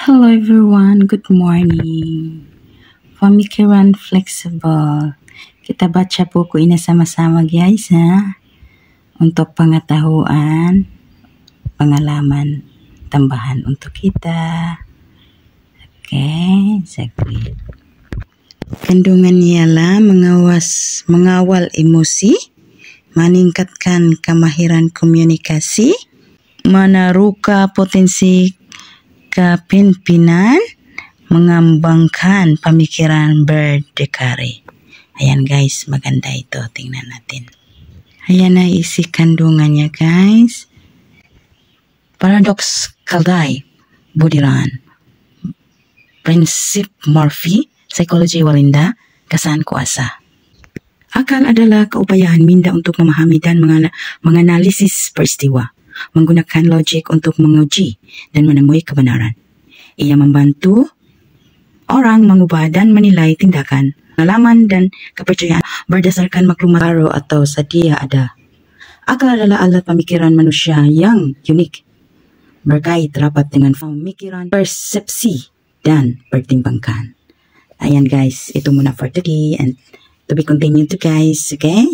Hello everyone, good morning. Pamikiran flexible. Kita baca buku ini sama-sama guys ha. Untuk pengetahuan, pengalaman tambahan untuk kita. Oke, saglit. Kandungan ialah mengawal emosi, meningkatkan kemahiran komunikasi, menaruhkan potensi kepemimpinan, mengembangkan pemikiran berdikari. Ayan guys, maganda ito. Tingnan natin. Ayan na isi kandungannya guys. Paradox Kaldai, Budiran, Prinsip Murphy, Psikologi Walinda, Kesan Kuasa. Akal adalah keupayaan minda untuk memahami dan menganalisis peristiwa, menggunakan logik untuk menguji dan menemui kebenaran. Ia membantu orang mengubah dan menilai tindakan, pengalaman dan kepercayaan berdasarkan maklumat baru atau sedia ada. Akal adalah alat pemikiran manusia yang unik, berkait rapat dengan pemikiran, persepsi, dan pertimbangkan. Ayan guys, itu muna for today and to be continued to guys, okay?